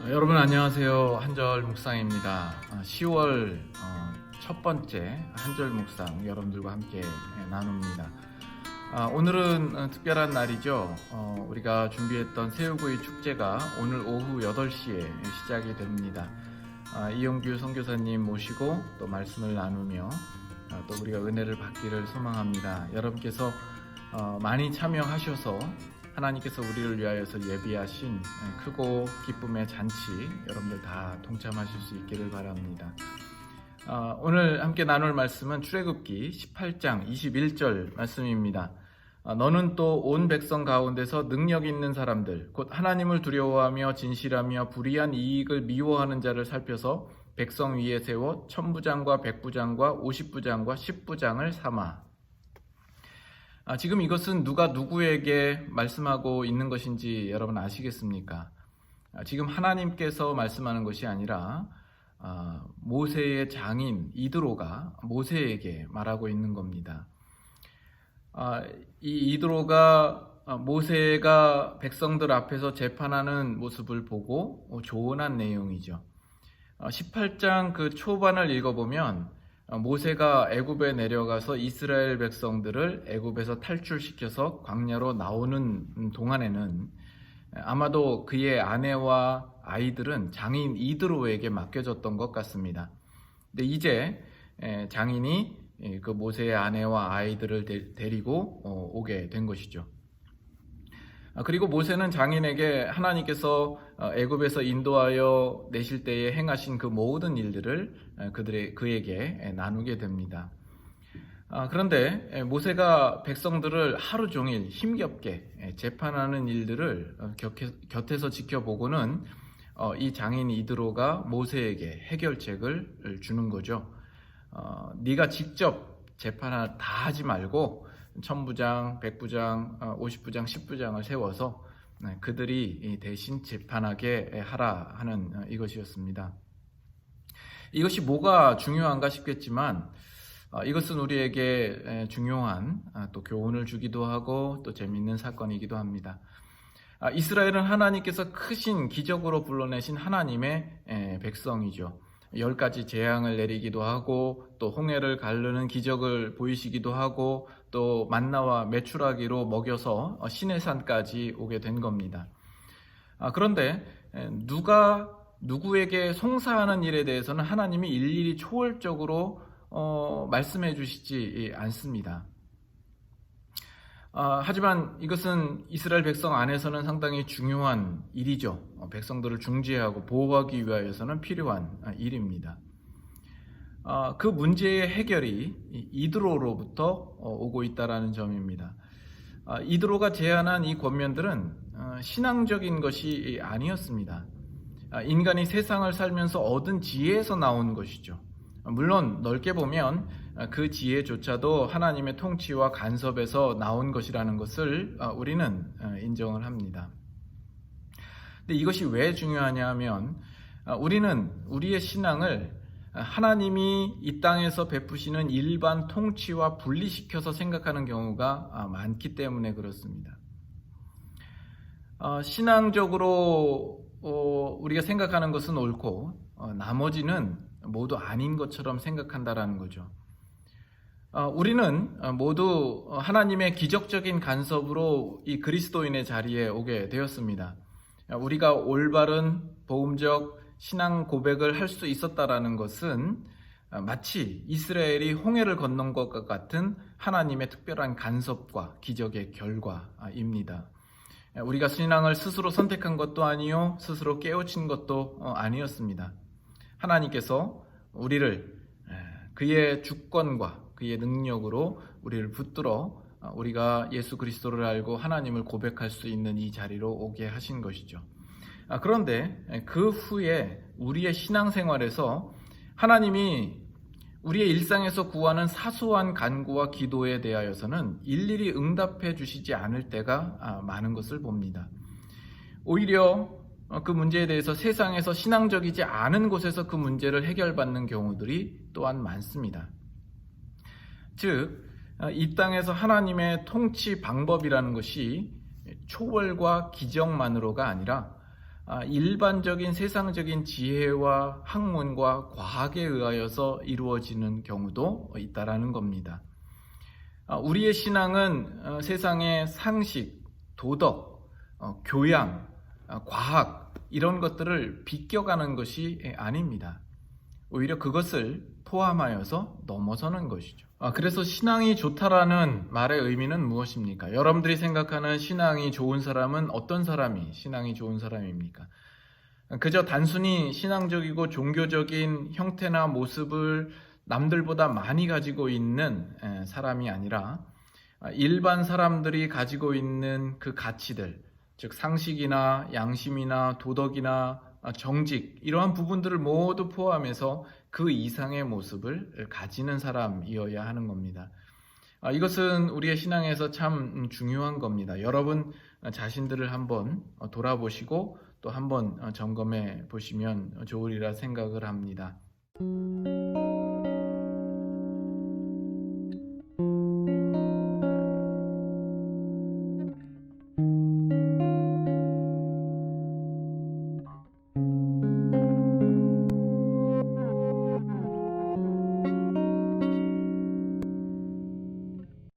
여러분 안녕하세요. 한절 묵상입니다. 10월 첫 번째 한절 묵상 여러분들과 함께 나눕니다. 오늘은 특별한 날이죠. 우리가 준비했던 새우구이 축제가 오늘 오후 8시에 시작이 됩니다. 이용규 선교사님 모시고 또 말씀을 나누며 또 우리가 은혜를 받기를 소망합니다. 여러분께서 많이 참여하셔서 하나님께서 우리를 위하여서 예비하신 크고 기쁨의 잔치 여러분들 다 동참하실 수 있기를 바랍니다. 오늘 함께 나눌 말씀은 출애굽기 18장 21절 말씀입니다. 너는 또 온 백성 가운데서 능력 있는 사람들 곧 하나님을 두려워하며 진실하며 불의한 이익을 미워하는 자를 살펴서 백성 위에 세워 천부장과 백부장과 50부장과 10부장을 삼아. 지금 이것은 누가 누구에게 말씀하고 있는 것인지 여러분 아시겠습니까? 지금 하나님께서 말씀하는 것이 아니라 모세의 장인 이드로가 모세에게 말하고 있는 겁니다. 이 이드로가 모세가 백성들 앞에서 재판하는 모습을 보고 조언한 내용이죠. 18장 그 초반을 읽어보면 모세가 애굽에 내려가서 이스라엘 백성들을 애굽에서 탈출시켜서 광야로 나오는 동안에는 아마도 그의 아내와 아이들은 장인 이드로에게 맡겨졌던 것 같습니다. 근데 이제 장인이 그 모세의 아내와 아이들을 데리고 오게 된 것이죠. 그리고 모세는 장인에게 하나님께서 애굽에서 인도하여 내실 때에 행하신 그 모든 일들을 그에게 나누게 됩니다. 그런데 모세가 백성들을 하루 종일 힘겹게 재판하는 일들을 곁에서 지켜보고는 이 장인 이드로가 모세에게 해결책을 주는 거죠. 네가 직접 재판을 다 하지 말고 천부장, 백부장, 50부장, 10부장을 세워서 그들이 대신 재판하게 하라 하는 이것이었습니다. 이것이 뭐가 중요한가 싶겠지만 이것은 우리에게 중요한 또 교훈을 주기도 하고 또 재미있는 사건이기도 합니다. 이스라엘은 하나님께서 크신 기적으로 불러내신 하나님의 백성이죠. 10가지 재앙을 내리기도 하고 또 홍해를 가르는 기적을 보이시기도 하고 또 만나와 메추라기로 먹여서 시내산까지 오게 된 겁니다. 그런데 누가 누구에게 송사하는 일에 대해서는 하나님이 일일이 초월적으로 말씀해 주시지 않습니다. 하지만 이것은 이스라엘 백성 안에서는 상당히 중요한 일이죠. 백성들을 중재하고 보호하기 위하여서는 필요한 일입니다. 그 문제의 해결이 이드로로부터 오고 있다는 점입니다. 이드로가 제안한 이 권면들은 신앙적인 것이 아니었습니다. 인간이 세상을 살면서 얻은 지혜에서 나온 것이죠. 물론 넓게 보면 그 지혜조차도 하나님의 통치와 간섭에서 나온 것이라는 것을 우리는 인정을 합니다. 근데 이것이 왜 중요하냐 하면 우리는 우리의 신앙을 하나님이 이 땅에서 베푸시는 일반 통치와 분리시켜서 생각하는 경우가 많기 때문에 그렇습니다. 신앙적으로 우리가 생각하는 것은 옳고 나머지는 모두 아닌 것처럼 생각한다라는 거죠. 우리는 모두 하나님의 기적적인 간섭으로 이 그리스도인의 자리에 오게 되었습니다. 우리가 올바른 복음적 신앙 고백을 할 수 있었다라는 것은 마치 이스라엘이 홍해를 건넌 것과 같은 하나님의 특별한 간섭과 기적의 결과입니다. 우리가 신앙을 스스로 선택한 것도 아니요 스스로 깨우친 것도 아니었습니다. 하나님께서 우리를 그의 주권과 그의 능력으로 우리를 붙들어 우리가 예수 그리스도를 알고 하나님을 고백할 수 있는 이 자리로 오게 하신 것이죠. 그런데 그 후에 우리의 신앙생활에서 하나님이 우리의 일상에서 구하는 사소한 간구와 기도에 대하여서는 일일이 응답해 주시지 않을 때가 많은 것을 봅니다. 오히려 그 문제에 대해서 세상에서 신앙적이지 않은 곳에서 그 문제를 해결받는 경우들이 또한 많습니다. 즉, 이 땅에서 하나님의 통치 방법이라는 것이 초월과 기적만으로가 아니라 일반적인 세상적인 지혜와 학문과 과학에 의하여서 이루어지는 경우도 있다라는 겁니다. 우리의 신앙은 세상의 상식, 도덕, 교양, 과학 이런 것들을 비껴가는 것이 아닙니다. 오히려 그것을 포함하여서 넘어서는 것이죠. 그래서 신앙이 좋다라는 말의 의미는 무엇입니까? 여러분들이 생각하는 신앙이 좋은 사람은 어떤 사람이 신앙이 좋은 사람입니까? 그저 단순히 신앙적이고 종교적인 형태나 모습을 남들보다 많이 가지고 있는 사람이 아니라 일반 사람들이 가지고 있는 그 가치들, 즉 상식이나 양심이나 도덕이나 정직 이러한 부분들을 모두 포함해서 그 이상의 모습을 가지는 사람이어야 하는 겁니다. 이것은 우리의 신앙에서 참 중요한 겁니다. 여러분 자신들을 한번 돌아보시고 또 한번 점검해 보시면 좋으리라 생각을 합니다.